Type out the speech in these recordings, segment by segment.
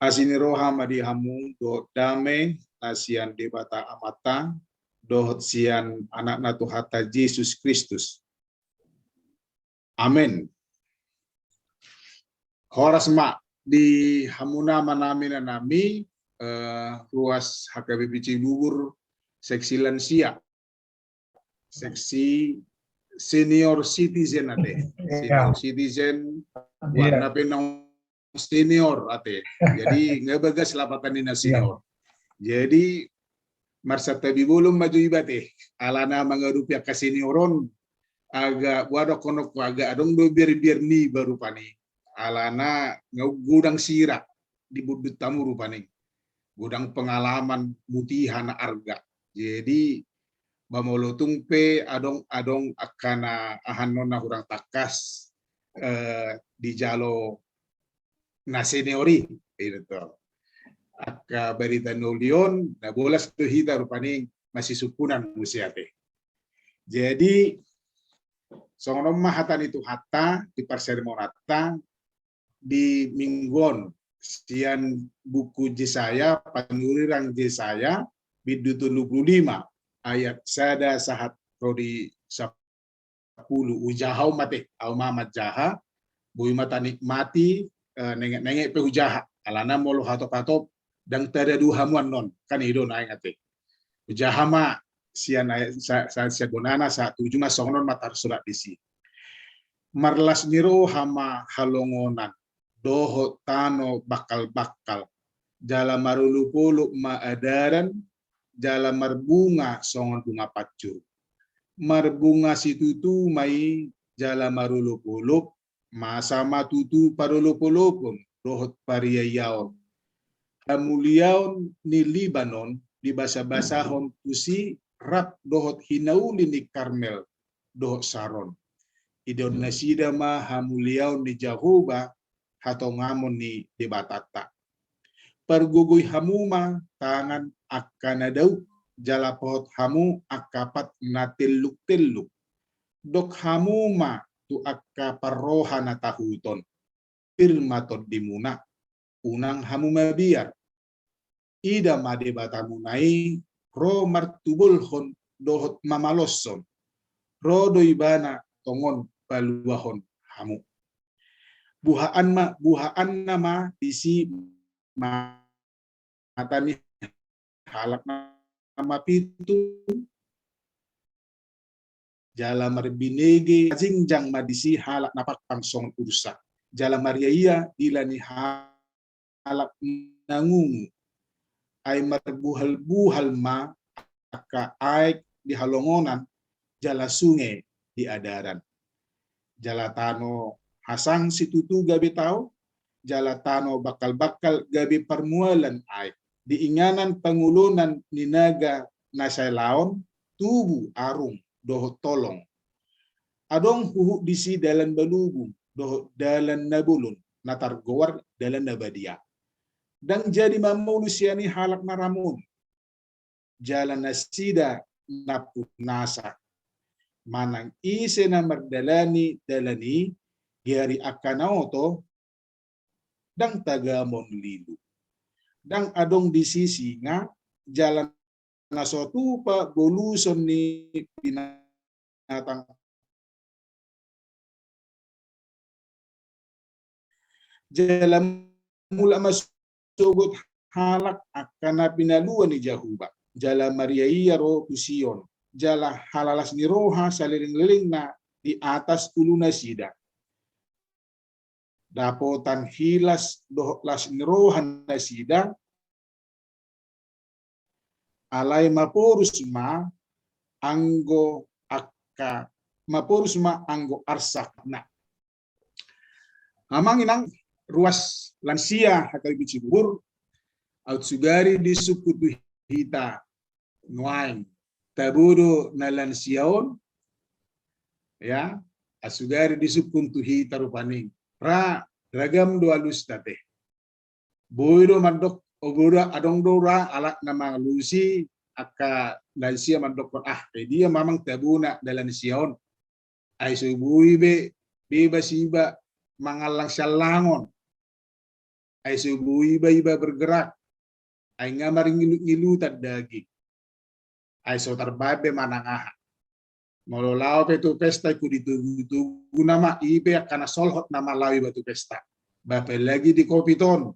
Asini roha madi hamu do dame nasian debata amata dohot sian anak natu hata Yesus Kristus. Amin. Horas mak di hamuna manami nami ruas HKBP Cibubur seksi lansia, seksi senior citizen ate, senior citizen warna penang senior ate. Jadi ngebagas lapatan dina senior. Jadi marsa tabi bulum maju ibate alana mangarupiah ka senioron aga wado konok aga adong do biar ni baru pani alana gudang sirak di budut tamu rupani gudang pengalaman mutihan arga. Jadi bamolo tungpe adong akana ahanona hurang takas di jalo na seniori itu aka berita nulion na bolas tu hita rupani masih sukunan musiate. Jadi songonom mahatan itu hatta di parsermonata di minggon sian buku Yesaya pangurirang Yesaya bidutu 25 ayat sada sahat rodi 10 ujahau mate au mamat jaha bui mata nikmati nengek pehujaha alana molo hatop dan tada dua hamuan non kan ido naik ate ujahama sian sa gonana sa tujuma songnon matar surat disi marlas niro hama halongonan doho tano bakal jala marulu-pulu maadaran jala marbunga songon bunga pacur marbunga situtu mai jala marulu-pulu masama tutu parulu-pulupun dohot pariyayaon amuliaon ni Libanon di basa-basahon tusi rap dohot hinauli ni Karmel dohot Saron idon nasida ma hamuliaon ni Jahoba hato ngamon ni debatata perguguy hamuma tangan akanadaw jala pohot hamu akapat na telluk dok hamuma tu akka parroha na tahuton pirmaton dimuna unang hamuma biar ida made batamunai ro martubul hon dohot mamalosson ro doibana tongon baluahon hamu buhaan nama isi matani halak nama pitu jala marbinege jingjang madisi halak napak pangsong ursa jala mariaya dilani halak nangungu ay marbuhal ma aka aik di halongonan jala sungai di adaran jala tano hasang situtu gabi tau jala tano bakal gabi permualan aik diinganan pengulunan ninaga nasay laon tubu arung doho tolong adong huhu disi dalan balubung doho dalan nabulun natar gowar dalan nabadia dan jadi mamulusiani halak naramun jalan nasida naput nasa manang ise na mardalani dalani diari akanaoto dang tagamon lilu dang adong di sisi nga jalan nasotu pa boluson ni binatang jalan mula masugot halak akana pinaluan ni Jahuba jala mariaya ro tusion jala halalas ni roha saliring-liring na di atas uluna sida dapotan hilas dohlas ni rohan na sida alay mapurus ma anggo akka mapurus ma anggo arsak na amang inang ruas lansia hakal Cibubur out sugari di sukutu hita nuain tabudo na lansiaon ya asugari di sukuntu hita rupaning ra ragam do alus tate boydo mandok ogura adong dora alak nama lusi aka lansia mandok dia mamang tabuna dalan siaon ay subui be basiba mangalang salangon Ai subuh iba bergerak. Ai ngamar ngilutan daging. Ai so terbabe manangaha. Molo lao petu pesta ku ditugu nama ibe karena solhot nama lawi batu pesta. Bape lagi di kopi ton.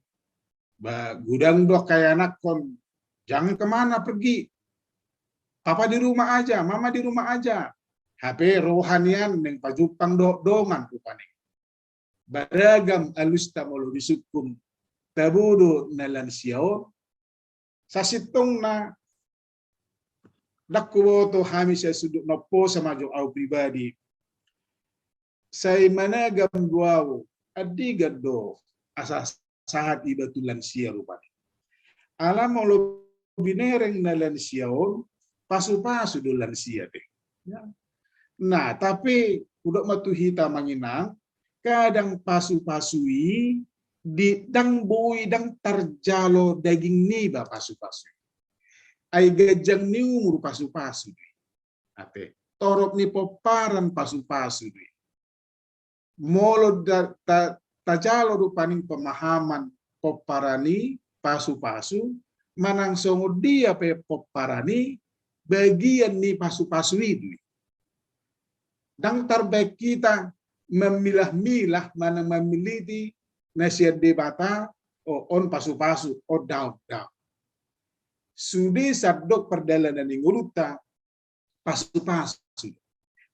Ba gudang dok kayak anak kon. Jangan kemana pergi. Papa di rumah aja, mama di rumah aja. HP rohanian neng pajupang dongan rupane. Beragam alusta molo disukum tabudo na lansiao. Sasitong na dakkuwoto hamisya sudut nopo sama jo au pribadi. Say managam guawo adigado asas sahat ibatul lansia rupane. Alam molo binereng na lansiao pasu-pasu do lansia deh. Ya. Nah, tapi udah matuhita manginang kadang pasu-pasui di dang bui dang tarjalo daging niba pasu-pasu. Ai gajang ni umur pasu-pasu. Ate torok ni poparan pasu-pasu. Molo tajalo rupaning pemahaman poparani pasu-pasu manang songo dia pe poparani bagian ni pasu-pasu itu. Dan terbaik kita memilah-milah mana memilih nasihat debata on pasu-pasu o daun. Sudi sabdok perdalanan yang uruta pasu-pasu.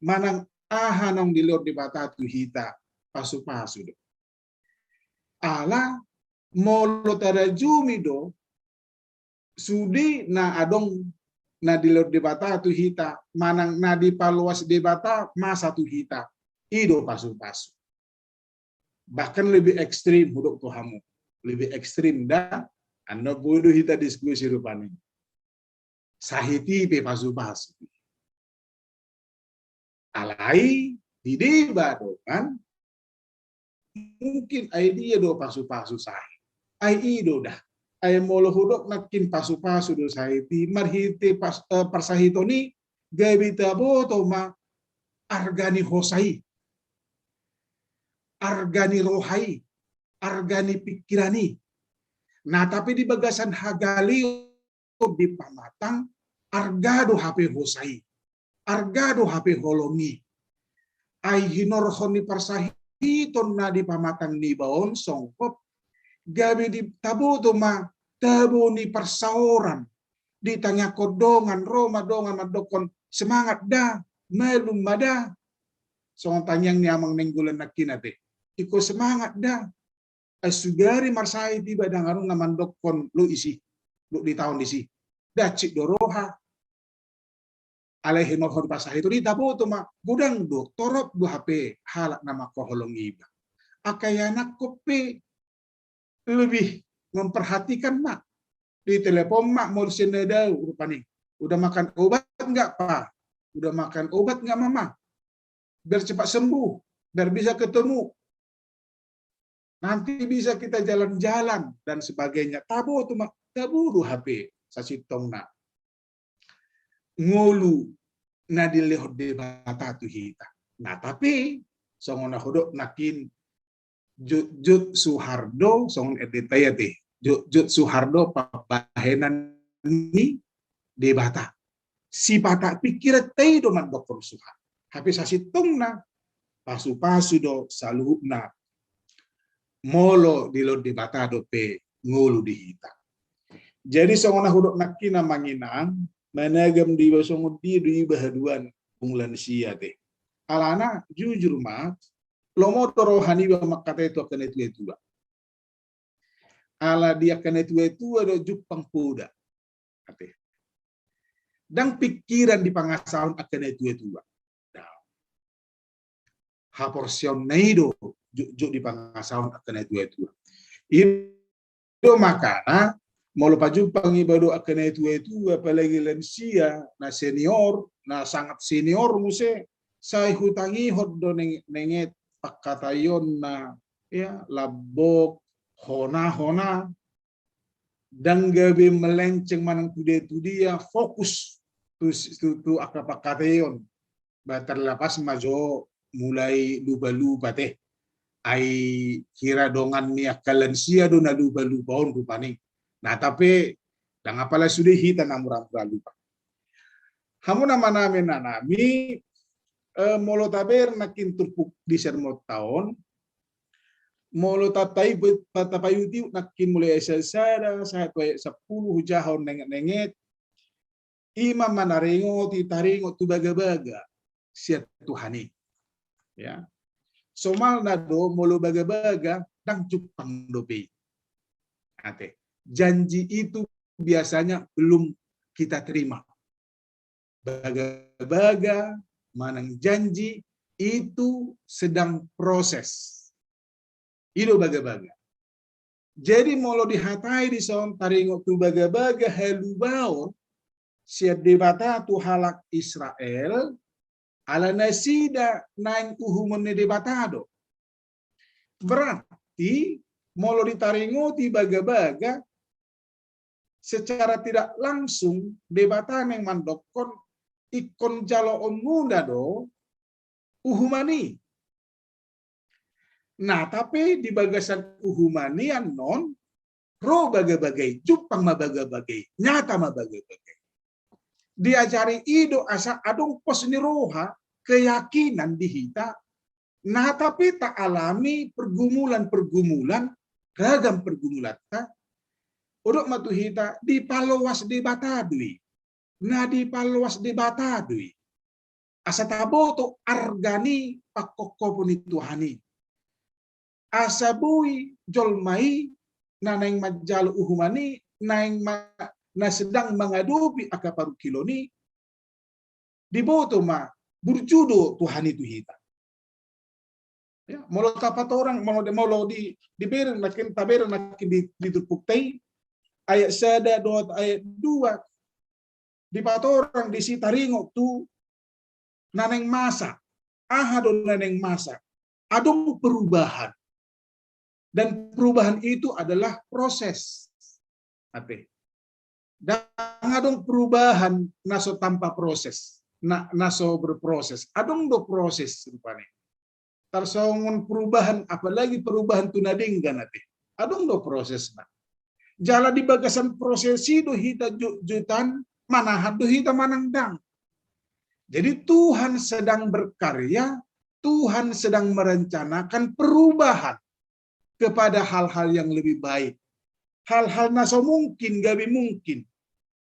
Manang ahanong di luar debata tu hita pasu-pasu. Ala molo tada jumi do sudi na adong na di luar debata tu hita manang na di paluas debata masa tu hita ido pasu-pasu. Bahkan lebih ekstrim hudok tuhamu. Lebih ekstrim dah anda bodoh hita diskusi rupanya. Sahiti pe pasu-pasu. Alai di debat kan mungkin idea do pasu-pasu sahih. Ai ido dah. Ai molo hudok nakin pasu-pasu do sahiti marhite persahitoni gabita boto ma argani hosai. Argani rohai. Argani pikirani. Nah, tapi di bagasan hagali di pamatang argado HP hosai. Argado HP holongi. Ai hinorhoni persahiton na di pamatang ni baon songkop. Gabi di tabu to ma tabu ni persaoran. Ditanya kodongan Roma dongan madokon semangat dah melum mada. Song tanyang ni amang nenggulan nakinate. Iko semangat dah. Asugari marsai tiba dangarung naman dokon lu isi lu di tahun isi dacik doroha alaihi nohon pasah itu di tabu tu ma gudang do torop du HP halak nama koholong iba akayana kopi lebih memperhatikan mak di telepon mak mau senedau rupani udah makan obat enggak pak udah makan obat enggak mama biar cepat sembuh biar bisa ketemu nanti bisa kita jalan-jalan dan sebagainya. Tabu tu mak tabu du HP sasitong na ngolu na dilehod debata tu hita. Nah tapi songona hodok nakin jut Suhardo songon edetaya teh jut Suhardo pabahenan ni debata. Si pata pikir teh do man dokter Suhar. HP sasitong na pasu-pasu do saluhna molo di lo debata do pe ngulu di hita. Jadi songona hudok nakina manginang managam di basongo di bahaduan unglan sia teh. Alana jujur mah lomo rohani ba makata itu akan itu. Ala dia akan itu do jupang puda. Ate. Dan pikiran di pangasaun akan itu. Haporsion naido juk di pangasaun akan itu. Itu makana molo pajupang ibado akan itu apalagi lansia na senior na sangat senior muse sai hutangi hoddo nenget pakatayon na ya labok hona dan gabe melenceng manang tu dia fokus tu akapakatayon batar lapas majo mulai luba-luba teh ai kira dongan mia kalensia do na lupa-lupaon rupani. Nah tapi dan apalah sudah hita namura-mura lupa. Hamu nama nami molo taber nakin turpuk di sermot tahun molo tatapayuti nakin mulai sesada saya tuai 10 jahon nenget-nenget imam manarengo ti taringo tu baga-baga sia Tuhani ya somal nado molo baga-baga dang cupang dope ate janji itu biasanya belum kita terima baga-baga manang janji itu sedang proses itu baga-baga jadi molo dihatai di son taringo tu baga-baga helubaon siap debata tu halak Israel ala nasida naing uhumun debatado berarti molo ditaringo ti baga-baga secara tidak langsung debatan yang mandokon ikon jalo omunda do uhumani. Nah tapi di bagasan uhumanian non ro baga-bagai jupang mabaga-bagai nyata mabaga-bagai diajari ido asa adong pos ni roha keyakinan dihita nah tapi tak alami pergumulan-pergumulan ragam pergumulan tak udok matuhita di palowas di batadui nah di palowas di batadui asa tabo to argani pakoko puni Tuhani asa bui jolmai naneng majal uhumani naing na sedang mengadupi akaparu kiloni di boto ma burjudo Tuhani tuhita ya molo tapat orang molo di beren nakin taberen nakin di turpuktai ayat sada dot ayat 2 di patorang di sitaringo tu naneng masa ahadon naneng masa adong perubahan dan perubahan itu adalah proses apa dan adong perubahan naso tanpa proses naso berproses adong do proses rupanya tarsongon perubahan apalagi perubahan tunadinggan ate adong do proses na jala di bagasan proses itu hita jutan manahan do hita manangdang jadi Tuhan sedang berkarya Tuhan sedang merencanakan perubahan kepada hal-hal yang lebih baik hal-hal naso mungkin gabi mungkin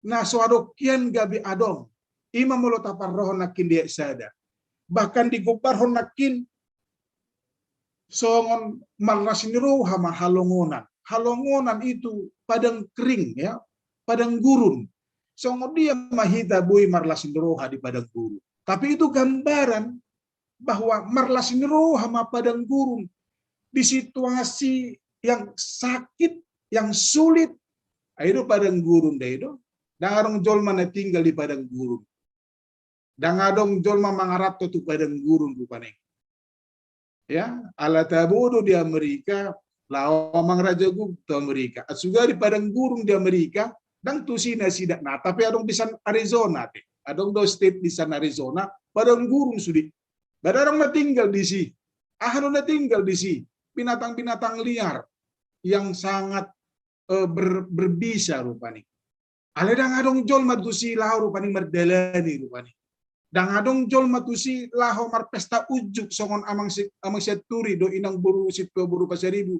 naso adokian gabi adong imam mulo tapar roh nakin dia sada bahkan digopar hon nakin songon marasiniru hama halongonan itu padang kering ya padang gurun songon dia mahita bui marlasiniru di padang gurun tapi itu gambaran bahwa marlasiniru hama padang gurun di situasi yang sakit yang sulit itu padang gurun deh itu dangarong jolma na tinggal di padang gurun dangadong jolma mangarap tu padang gurun rupane ya ala tabudu di Amerika lawamang raja gupta Amerika asuga di padang gurun di Amerika dan tu sina sidak nah tapi adong di San Arizona te adong do state di San Arizona padang gurun sudi badarong na tinggal di si ahano na tinggal di si binatang-binatang liar yang sangat berbisa rupani ale dang adong jol matusi lahu rupani merdalani rupani dang adong jol matusi lahu mar pesta ujuk songon amang seturi do inang buru sitwa buru pasaribu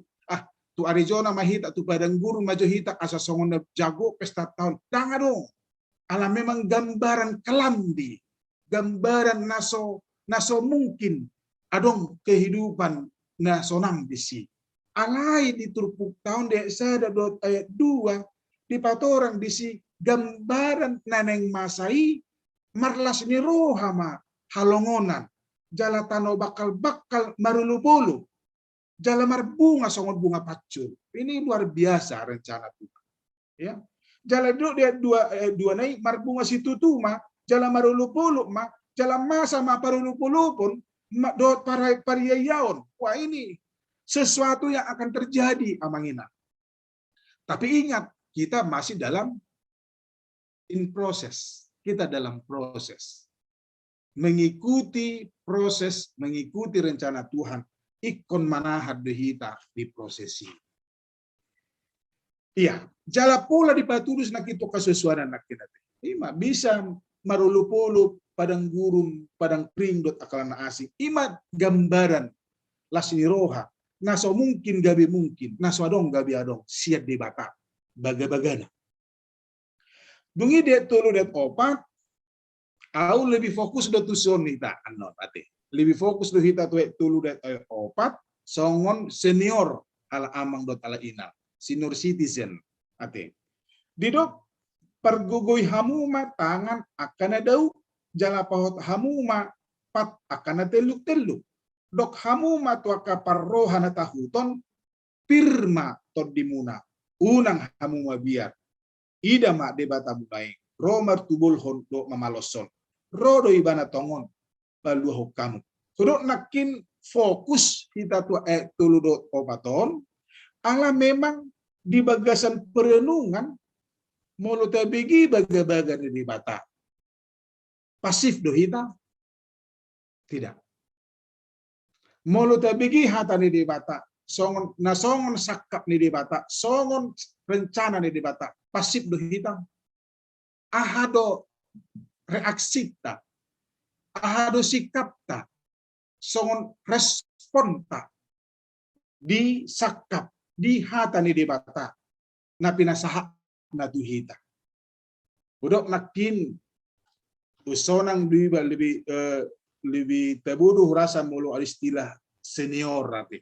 tu Arizona mahita tu padang gurun majo hita asa songon jago pesta tahun dang adong ala memang gambaran kelambi gambaran naso mungkin adong kehidupan na sonang bisi alai di turpuk tahun dek sada dot ayat 2 di patorang disi gambaran naneng masai marlas ni rohama halongonan jala tano bakal marulu-pulu jala marbunga songon bunga pacul ini luar biasa rencana Tuhan ya jala dia dua naik marbunga situ tu ma jala marulu-pulu ma jala masa ma parulu-pulu pun dot pariyayaon wah ini sesuatu yang akan terjadi amangina tapi ingat kita masih dalam in proses kita dalam proses mengikuti proses mengikuti rencana Tuhan ikon manahad hita di prosesi. Iya, jala pula dipatulus nak itu kesesuaian nak kita. Ima bisa marulu-pulu padang gurun, padang pring dot akalana asing. Ima gambaran lasini roha. Naso mungkin gabi mungkin, naso adong gabi adong, siap di bata, baga-bagana. Dungi dia tulu det opat, au lebih fokus do tuson kita anon ate. Lebih fokus do hita tuh tulu det opat, songon senior ala amang dot ala ina. Senior citizen ate. Didok pergugoi hamuma tangan akan adau jala pahot hamuma pat akan teluk-teluk. Dok hamuma tuaka parrohana tahuton pirma todimuna unang hamuma biar ida mak debata mulai romar tubul hondo mamaloson rodo ibana tongon lalu hokamu sudok nakin fokus kita tua tuludot obaton ala memang di bagasan perenungan mulu tabigi baga-baga di bata pasif do hita tidak mulu tabigi hata di bata songon nasongon sakap di bata songon rencana di bata pasif do hita ahado reaksi ta ahado sikap ta songon respon ta di sakap di hata ni debata na pinasaha na duhita. Budok nakin usonang lebih tabuduh rasa mulu istilah senior rati.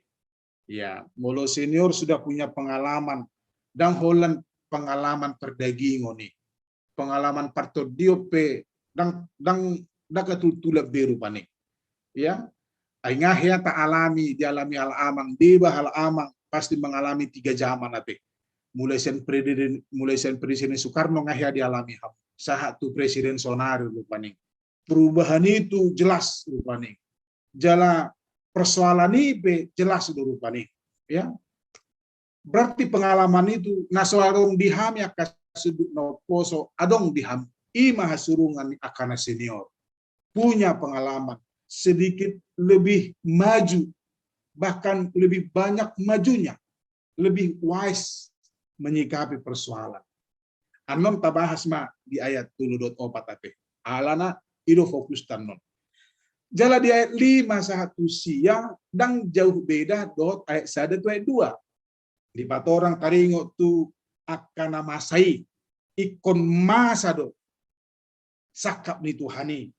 Ya, mulu senior sudah punya pengalaman dan holan pengalaman perdagingon nih. Pengalaman partodiope dan dakatutulak beru panik. Ya, Aingahya tak alami, dialami al-amang, deba al-amang, pasti mengalami 3 zaman nanti. Mulai sen presiden Soekarno ngahya dialami ham. Sahat tu presiden Sonario rupanya. Perubahan itu jelas rupanya. Jala persoalan ini jelas itu rupanya. Ya. Berarti pengalaman itu nasoarong diham ya kasudut no poso adong diham ima hasurungan akana senior. Punya pengalaman sedikit lebih maju, bahkan lebih banyak majunya, lebih wise menyikapi persoalan. Anon tabahas ma di ayat 7.4 ate. Alana ido fokus tanon. Jala di ayat 5 satu siang dan jauh beda dot ayat 1 ayat 2. Di patorang taringo tu akan masai ikon masa do sakap ni Tuhani.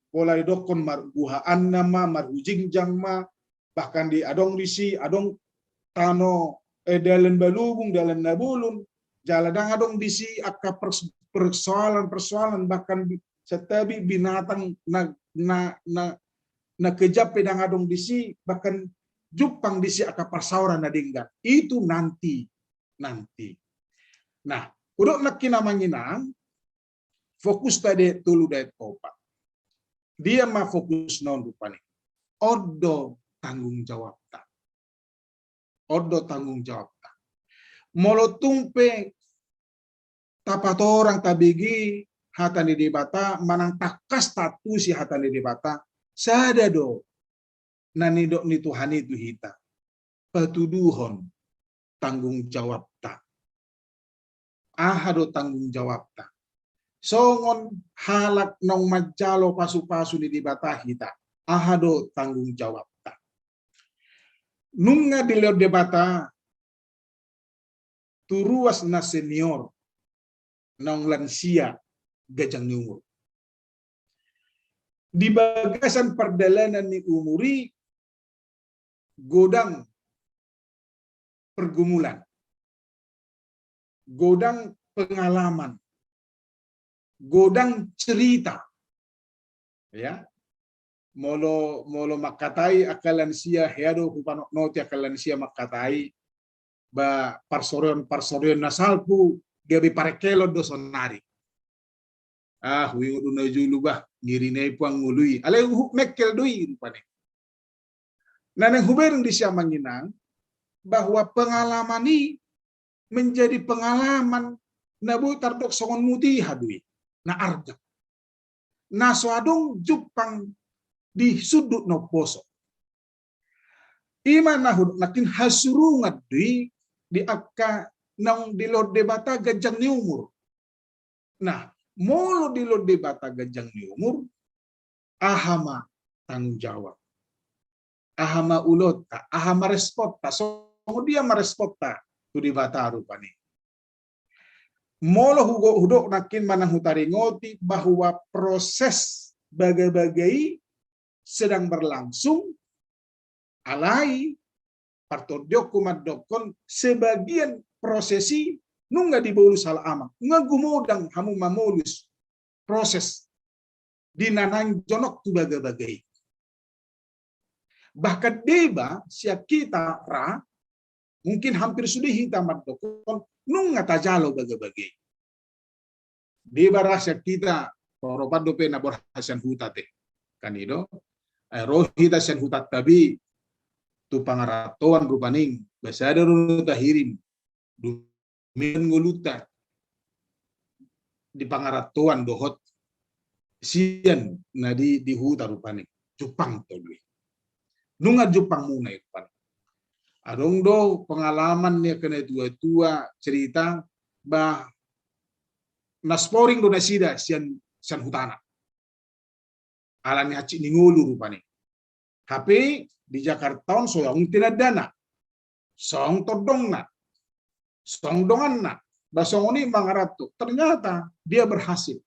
Pola dokon marbuha annama marhujing jangma bahkan di adong disi adong tano dalan balubung dalan nabulun jaladang adong disi akka persoalan bahkan setabi binatang na kejap pedang adong disi bahkan jupang disi akka persauran nadingga itu nanti. Nah, udok nakina manginang fokus tadi tulu dait opat. Dia mah fokus non rupanya. Odo tanggung jawab tak. Odo tanggung jawab tak. Molo tumpe tapat orang tabigi hatan di debata manang takas tatu si hatan di debata sada do nani dok ni Tuhan itu hita. Patuduhon tanggung jawab tak. Ahado tanggung jawab tak. Songon halak nong majalo pasu-pasu di debata hita. Ahado tanggung jawab ta. Nunga di leo debata turuas na senior nong lansia gajang nyungur. Di bagasan perdalanan ni umuri godang pergumulan. Godang pengalaman. Godang cerita, ya, molo makatai akalan sia heado hupanok noti akalan sia makatai ba parsorion nasalpu gabi parekelo do sonari. Wingu duna julu bah ngirinei puang ngului ale huk mekkel doi rupane. Nanang hubereng di sia manginang bahwa pengalaman ini menjadi pengalaman nabu tardok songon muti hadui. Na arga. Na suadong jupang di sudut no poso. Iman nahud nakin hasurungat di akka nang di lode bata gajang ni umur. Nah, molo di lode bata gajang ni umur, ahama tanggung jawab. Ahama ulot ta, ahama respot ta. So dia merespot ta tu di bata rupani. Molo hudok nakin manang hutaringoti bahwa proses bagai-bagai sedang berlangsung alai partorjo kumadokon sebagian prosesi nungga di bolu salah amak ngagumodang hamu mamolus proses dinanang jonok tu bagai-bagai bahkan deba siap kita ra mungkin hampir sudah hitam madokon nungga tajalo bagai-bagai deba rasa kita poropat dope nabor hasan hutate kan itu rohita sen hutat tabi tu pangaratoan rupaning basada ruta hirim dumen nguluta di pangaratoan dohot sian nadi di huta rupaning Jepang tolui nunga Jepang muna ipan adong do pengalaman nya kena tua-tua cerita bah nasporing do nasida sian hutana alami haci ningulu rupani HP di Jakarta soyong tidak dana song todongna song donganna basong ini mangaratu ternyata dia berhasil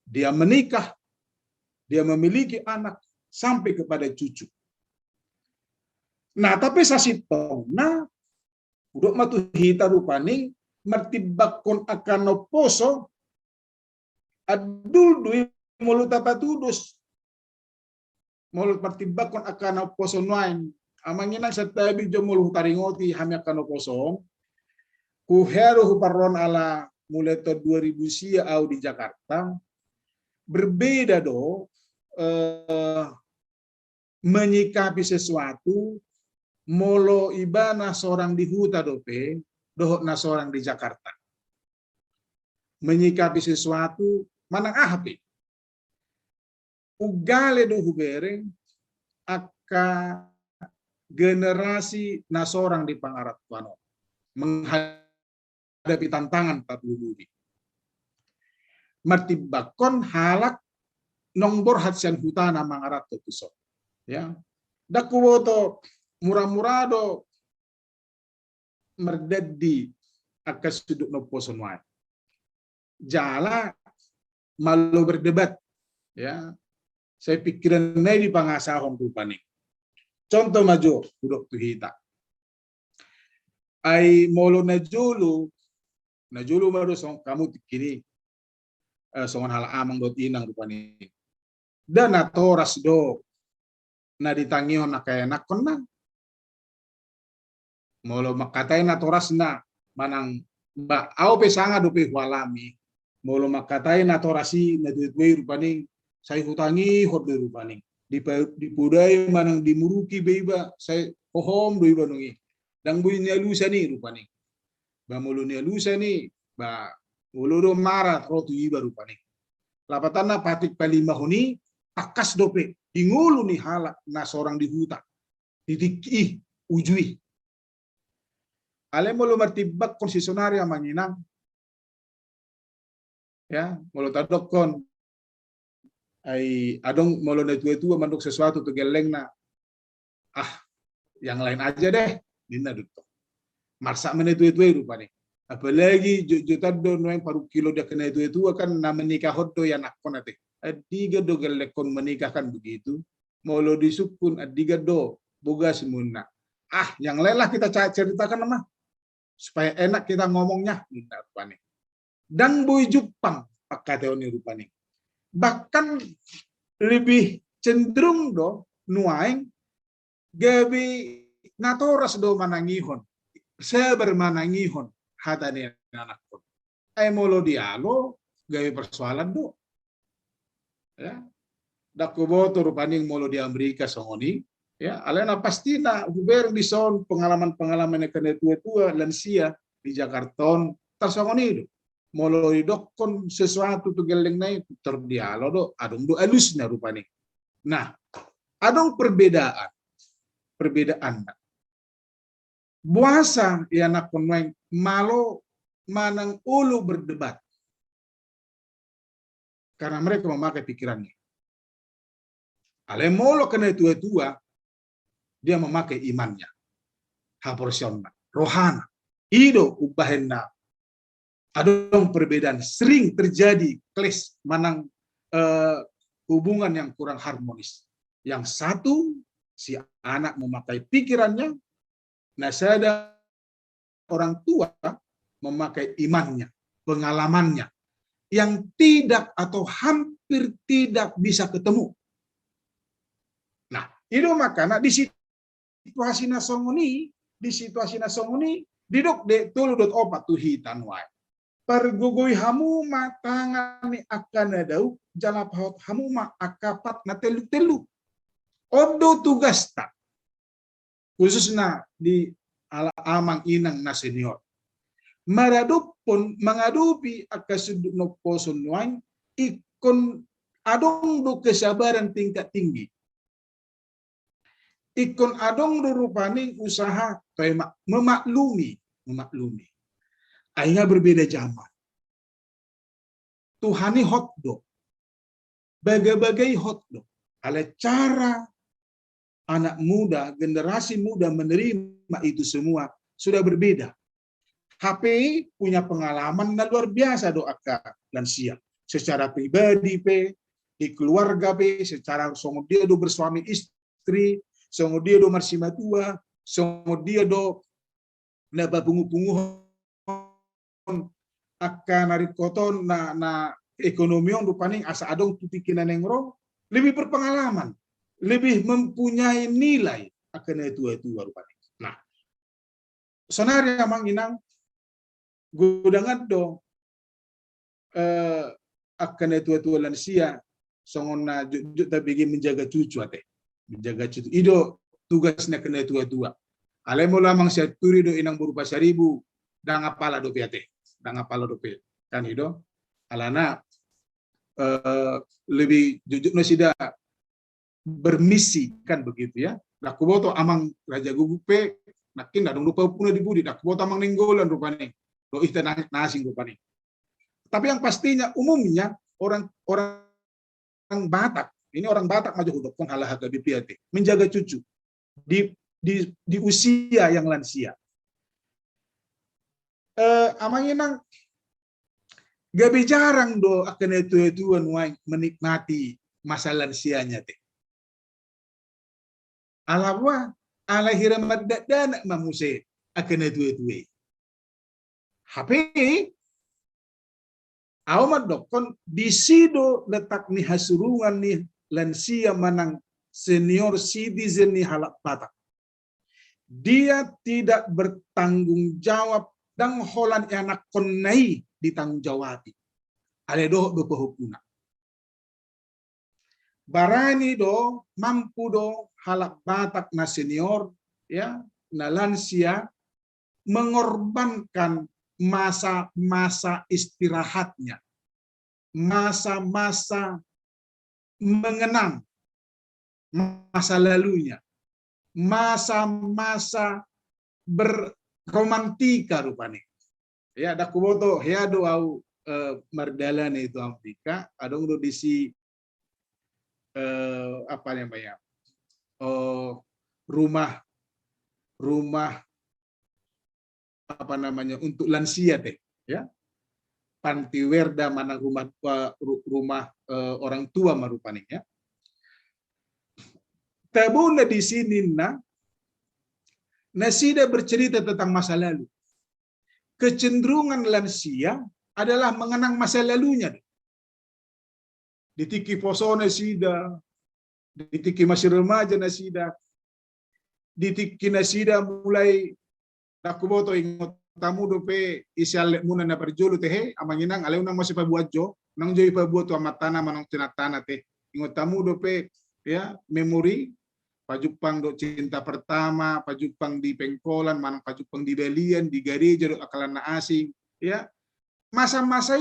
dia menikah dia memiliki anak sampai kepada cucu nah tapi sasitong udok matu hita rupaning martibakon akan oposo adul dui mulut apa tudus mulut martibakon akan oposo nuain amangina sa tabi jo mulut taringoti hamya akan oposo ku hero huparon ala mulai tahun 2000 sia au di Jakarta berbeda menyikapi sesuatu molo ibana seorang di huta dope dohok na seorang di Jakarta menyikapi sesuatu manang ahapi ugale do hubereng aka generasi na seorang di pangarat tuano menghadapi tantangan tatuludi martibakon halak nongbor hatsian hutana mangarat to puso ya dakuwoto murah-murado merdedi akas sudut no posonwai jala malu berdebat ya saya pikiran di pangasahon rupani contoh maju duduk tuhita ai molo najulu maru song kamu kini songon hal amang dot inang rupani dan atoras do na ditangihon na kaya nakon na molo makatai na toras na manang ba au pesanga dope walami molo makatai na torasi na duit rupaning saya hutangi hot rupaning di budaya manang dimuruki beiba saya pohom do iba nungi dang buy lusa ni rupaning ba molo ni lusa ni ba uluro marat rotu iba rupaning lapatana patik palima huni akas dope ingulu ni halak na seorang di huta titik ujui ale molo martibak konsesionaria manginang ya molo tadokon ai adong molo na tua mandok sesuatu tu geleng na yang lain aja deh dina duto marsa mene tua rupane apalagi juta do noeng paru kilo dia kena tua kan na menikah hodo ya nakon ate adiga do gelekon menikah kan begitu molo disukun adiga do boga semunna yang lain lah kita ceritakan mah supaya enak kita ngomongnya dina rupane dan boy Jepang pakateo ni rupane bahkan lebih cenderung do nuaing gabi natoras do manangihon seber manangihon hatane anak pun ay molo dialo gabi persoalan do ya dakuboto rupaning molo di Amerika songoni ya alena pasti na huber di son pengalaman-pengalaman yang kena tua-tua lansia di Jakarta tersongoni do molo idokon sesuatu tu geleng nai terdialo do adong do alusnya rupane nah adong perbedaan perbedaan. Buasa ya nak konweng malo manang ulu berdebat. Karena mereka memakai pikirannya. Ale molo kena tua-tua, dia memakai imannya. Haporsionna, rohana, ido ubahenna. Adong perbedaan sering terjadi kles manang hubungan yang kurang harmonis. Yang satu si anak memakai pikirannya, nasada orang tua memakai imannya, pengalamannya yang tidak atau hampir tidak bisa ketemu. Nah, itu makanya di situasi nasongoni, didok de tuludot opat tuhitan wae. Pergugui hamuma tangani akan adau jalapahot hamuma akapat na telu-telu. Odo tugas tak khususnya di amang inang na senior. Maradup pun mengadupi akasuduk no poson nuan ikon adong do kesabaran tingkat tinggi. Ikon adong do rupaning usaha kayak memaklumi. Akhirnya berbeda zaman. Tuhani hotdog. Bagai-bagai hotdog. Ala cara anak muda, generasi muda menerima itu semua sudah berbeda. HP punya pengalaman yang luar biasa doaka lansia. Secara pribadi, di keluarga, secara songo dia do bersuami istri, songo dia do marsima tua, songo dia do naba pungu-pungu akan narik koton na ekonomi on paning asa adong tutikinan nengro lebih berpengalaman, lebih mempunyai nilai akan itu rupanya. Nah, sonari amang inang gudangan do akan itu lansia songona jujur tapi menjaga cucu ate, menjaga cucu. Ido tugasnya kena itu. Alemo lamang saya turi do inang berupa 1000 dan apala do piate. Kan itu alana lebih jujur sida bermisi kan begitu ya. Nak kuboto amang raja gugupe nakin nadong lupa puna dibudi nak kuboto amang ninggolan rupanya do ita nasing rupanya. Tapi yang pastinya umumnya orang Batak ini orang Batak maju hudok pun halahaga bipiate menjaga cucu di usia yang lansia. Amang inang gabi jarang do akan itu menikmati masa lansianya teh. Alawa ala hiramat dana mamuse akan itu. HP awamat dokon di sido letak nih hasurungan nih lansia manang senior citizen nih halak Batak. Dia tidak bertanggung jawab dan holan anak konai ditanggung jawabi. Ale do pehukuna. Barani do mampu do halak Batak na senior ya na lansia mengorbankan masa-masa istirahatnya, masa-masa mengenang masa lalunya, masa-masa berromantika rupanya. Ya ada kuboto ya do au mardalan itu Amerika adong do disi apa namanya rumah apa namanya untuk lansia teh ya panti werda mana rumah orang tua marupane ya tabuna di sini nasida bercerita tentang masa lalu. Kecenderungan lansia adalah mengenang masa lalunya. Ditiki posone sida, ditiki masih remaja nasida, ditiki nasida mulai nakuboto ingot tamu dope isial muna na perjolo tehe amanginang ale unang masih pabuat jo nang joy pabuat tu amatana manong tinatana teh ingot tamu dope ya memori pajupang do cinta pertama, pajupang di pengkolan, manang pajupang di belian, di gereja do akalan na asing, ya masa-masa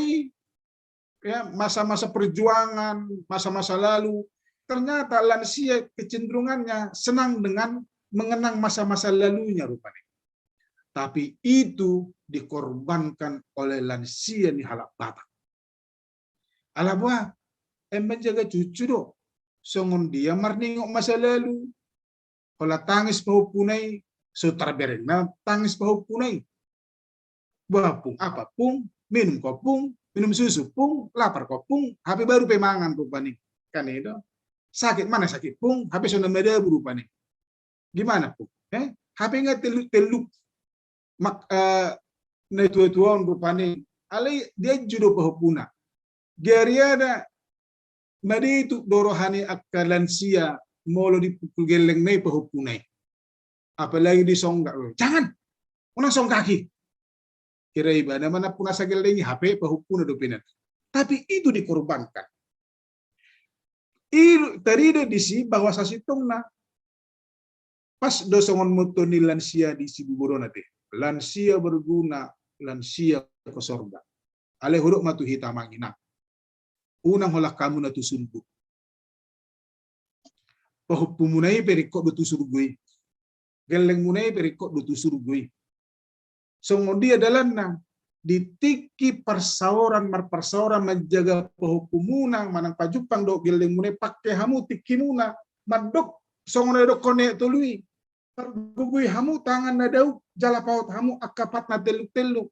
ya masa-masa perjuangan, masa-masa lalu ternyata lansia kecenderungannya senang dengan mengenang masa-masa lalunya rupanya. Tapi itu dikorbankan oleh lansia ni halak batak. Alah buah, menjaga cucu do. Songon dia marningok masa lalu. Kalau tangis pahupunai, so terbereng na tangis pahupunai. Buah pung, apa pung, minum kopung, minum susu pung, lapar kopung, HP baru pemangan rupanya. Kan itu. Sakit mana sakit pung, HP sudah medabu rupanya. Gimana pung? HP nggak teluk-teluk. Na tua-tuan rupanya. Alai dia judo pahupuna. Gariada madi itu dorohani akalansia molo dipukul geleng nai pahupunai. Apalagi disonggak. Jangan. Unang song kaki. Kira ibadah mana pun asa geleng HP pahupuna dopinan. Tapi itu dikorbankan. Tadi di si bahwa sasitong na pas dosongon mutoni lansia di si buburona teh. Lansia berguna, lansia ke sorga. Ale huruk matu hitamangina. Unang holah kamu na tu sumbu. Pahupumunai perikok do tu surgui. Geleng munai perikok do tu surgui. Songon dia dalanna ditiki persauran marpersauran menjaga pahupumunang manang pajupang do geleng munai pakai hamu tikimuna madok songon do kone tului. Pergugui hamu tangan na dauk jala paut hamu akapat na teluk-teluk.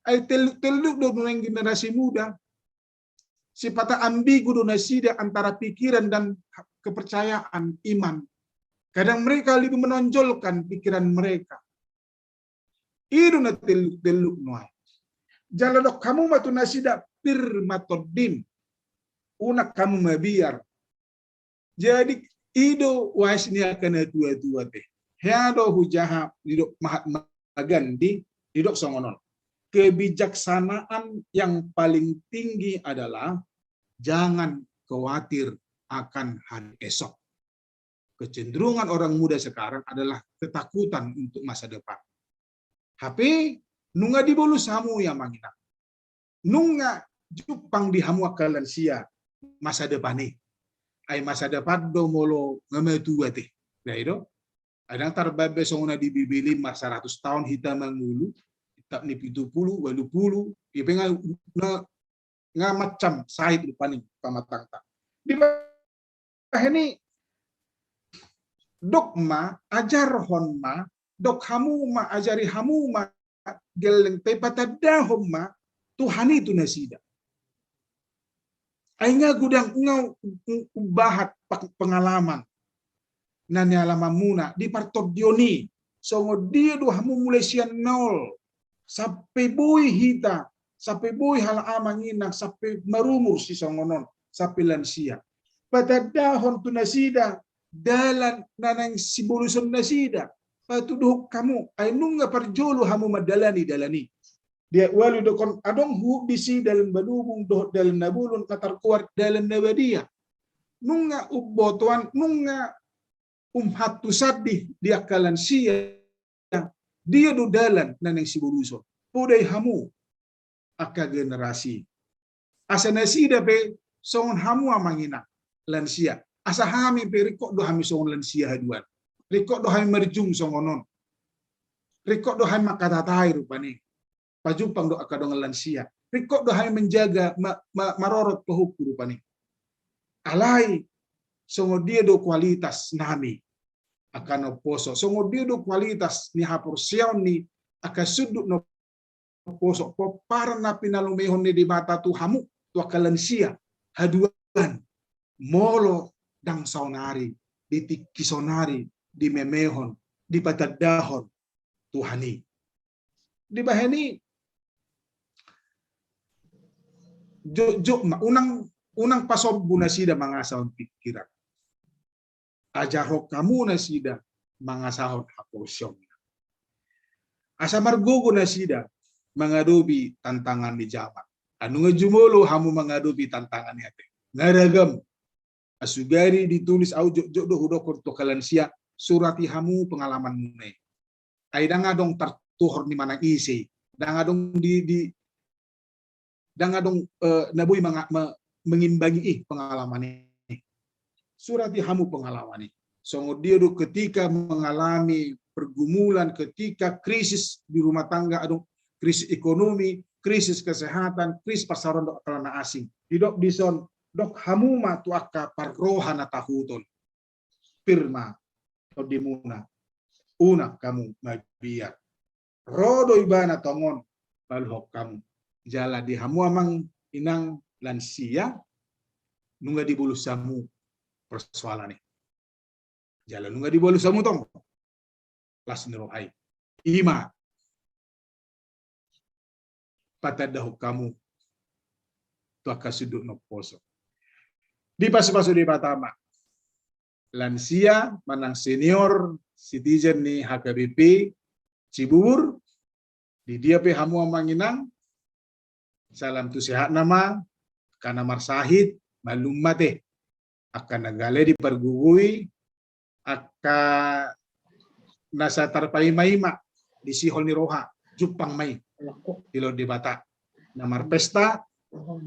Ay teluk-teluk do neng generasi muda. Sipata ambigu do nasida antara pikiran dan kepercayaan iman. Kadang mereka lebih menonjolkan pikiran mereka. Itu na teluk-teluk noai. Jala dok kamu matu nasida pir matodin. Unak kamu mabiar. Jadi ido wasni akan tua-tua teh. Hado hujaha didok Mahatma Gandhi didok songonon. Kebijaksanaan yang paling tinggi adalah jangan khawatir akan hari esok. Kecenderungan orang muda sekarang adalah ketakutan untuk masa depan. HP nunga di bolus hamu yang mangina. Nunga jupang di hamu akalan sia masa depan ni. Ay masa depan do molo ngametu ate. Nah itu ada tarbabe songona di bibili masa 100 tahun hitam mangulu. Tak ni 70, 80, dia pengen nga macam sahid depan pamatang tak. Di ini dogma ajar honma dok hamu ma ajari hamu ma geleng te patada homma Tuhan itu nasida. Ainga gudang ngau ubahat pengalaman. Nani alamamuna di partodioni songo dia do hamu mulai sian nol. Sampai boy hita, sampai boy hal amangina, sampai marumur si songonon, sampai lansia. Pada dahon tu nasida, dalan nanang siboluson nasida. Patuduh kamu, ay nunga parjolo hamu madalani. Dia walu dokon adong hu bisi dalam badubung doh dalam nabulun katar kuat dalam nabadia. Nunga ubotuan, nunga hatu sadih dia kalan sia. Dia do dalan nanang siboluson. Pudai hamu aka generasi. Asa nasida pe songon hamu amangina lansia. Asa hami pe rikok do hami songon lansia haduan. Rikok do hami merjung songonon. Rikok do hami makatatai rupani. Pajumpang do akadong lansia. Rikok do hami menjaga marorot pahuk rupani. Alai songon dia do kualitas nami akan oposo. Songon dia do kualitas ni hapur siaw ni akan sudut no posok popar na pinalumehon ni di mata tu hamu tu akalansia haduan molo dang saunari di tikisonari di memehon di patadahon Tuhani di bahani jo unang pasob bunasida mangasahon pikiran ajarok kamu nasida mangasahon haposyong asa margogo nasida menghadapi tantangan di zaman. Anu ngejumolo hamu menghadapi tantangan hati. Ngaragam asugari ditulis au jok do hudokor to kalansia surati hamu pengalaman munai. Ai dangadong tertuhor ni mana isi. Dangadong dangadong nabui mengimbangi pengalaman ini. Surati hamu pengalaman ini. dia ketika mengalami pergumulan, ketika krisis di rumah tangga, krisis ekonomi, krisis kesehatan, krisis pasaran dok kelana asing. Di dok dison dok hamuma tu akka parrohana tahuton. Firma atau dimuna. Una kamu mabiat. Rodo ibana tongon balhok kamu. Jala di hamu amang inang lansia nunga di bulu samu persoalan nih. Jala nunga di bulu samu tong. Las nirohai. Ima. Patadahu kamu. Tuaka sudut no poso. Di pasu-pasu di Batama. Lansia manang senior citizen ni HKBP Cibubur. Di dia pe hamu amanginang. Salam tu sehat nama. Kana marsahid. Malum mate. Akan nagale di pergugui. Akan nasa tarpai maima di sihol ni roha Jupang mai di lor di Bata namar pesta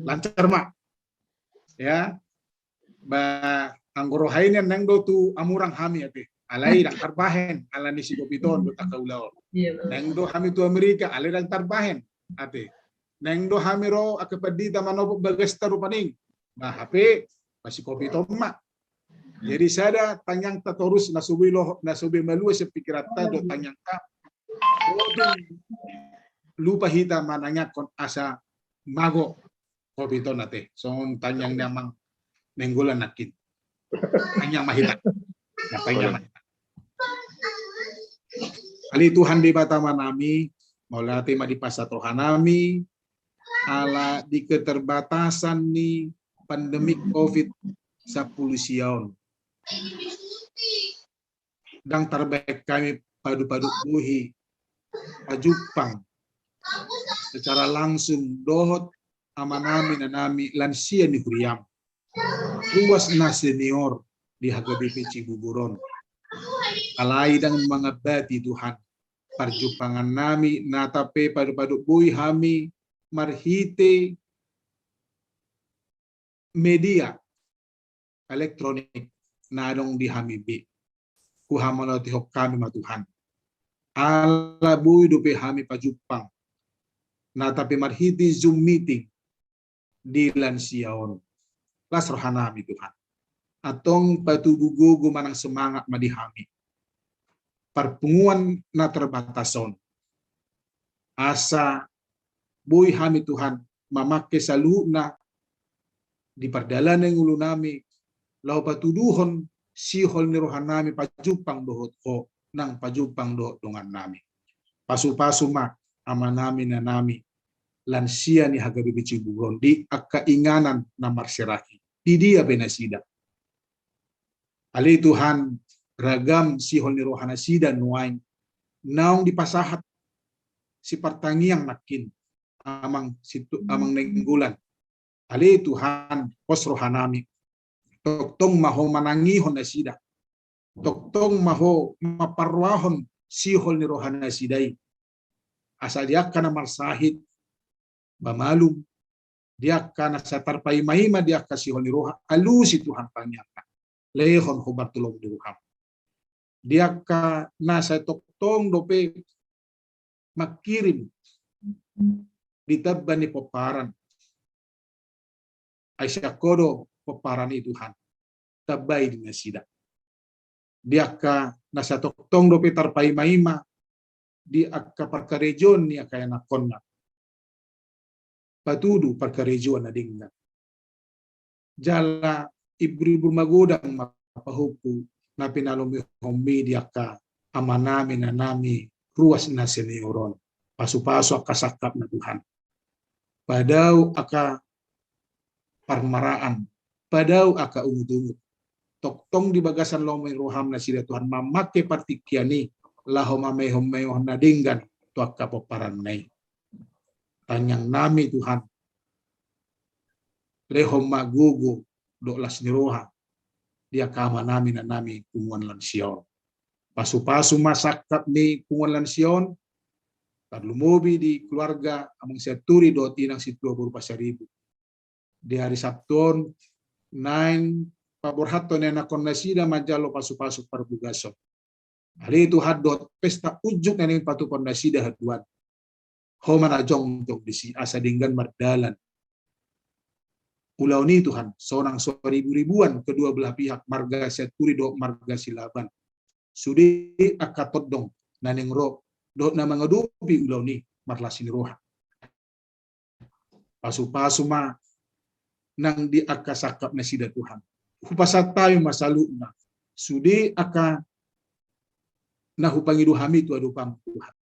lancar mak ya ba anggoro hainen nang do tu amurang hami ate alai dak tarbahen ala ni si kopiton do takaulaw nang do hami tu Amerika alai dak tarbahen ate nang do hami ro akapadita manopo bagasta ro paning ba hape masih kopiton mak. Jadi sada tanyang ta torus nasubi malua sepikirat ta do tanyang ta lupa hita mananya kon asa mago kopito nate son tanyang namang nenggolan nakin tanyang mahita tanyang mahita ali Tuhan di Batama nami maulati madipasa tohanami ala di keterbatasan ni pandemik COVID 10 siaon. Dan terbaik kami padu-padu buhi pajupang secara langsung dohot amanami nanami lansia ni huriam luas na senior di HKBP Cibuburon alai dan mengabati Tuhan perjupangan nami natape padu-padu buhi hami marhite media elektronik nadong di hamibi kuhamana tihok kami ma Tuhan ala bui dupe hami pajupang na tapi marhiti Zoom meeting di lansiaon las rohanami Tuhan atong patugugugo manang semangat madihami perpunguan na terbatason asa bui hami Tuhan mamake saluna di perjalanan ulu nami lau patuduhon sihol ni rohanami pajupang dohot ko nang pajupang dohot dongan nami pasu-pasu mak ama nami na nami lansia ni HKBP Cibuburon di akainganan na marsiraki di dia benasida ali Tuhan ragam sihol ni rohana sida nuain naong dipasahat si pertangiang nakin amang nenggulan ali Tuhan pos rohanami toktong maho manangihon na sida. Toktong maho maparwahon sihol ni rohana sidai. Asal dia kana marsahid bamalum. Dia kana sa tarpai mahima dia ka sihol ni roha alusi Tuhan panyaka. Lehon hubar tulong di ruham. Dia ka nasa toktong dope makirim ditabban ni peparan. Aisyah kodo peparani Tuhan tabay dengan sida dia ka nasa toktong do petar pai maima di akka parkarejon ni akaya nakonna patudu parkarejon na dingna jala ibu-ibu magodang mapahuku na pinalumi hommi di akka amanami na nami ruas na senioron pasu-pasu akka sakap na Tuhan padau akka parmaraan padau aka ungut-ungut toktong di bagasan lomay roham na sila Tuhan mamake partikiani laho mamehom na dinggan to aka paparan nay tanyang nami Tuhan lehom magugo do las ni roha dia kama nami na nami kunguan lansion pasu-pasu masakap ni kunguan lansion tarlumubi di keluarga amang seturi do tinang situo berupa 1,000 di hari Sabtu 9 paborhato nena kondasida majalo pasu-pasu parbugaso. Hari itu hadot pesta ujuk nena patu kondasida haduan. Homana jong disi asa dinggan mardalan. Ulau ni Tuhan, seorang ribuan kedua belah pihak marga seturi do marga silaban. Sudi akatot dong naning roh do na mangadupi ulau ni marlasin roha. Pasu-pasu ma nang di akasakap na sida Tuhan. Hupasat tayo masalu na. Sudi aka nahupangidu hami tu adupam Tuhan.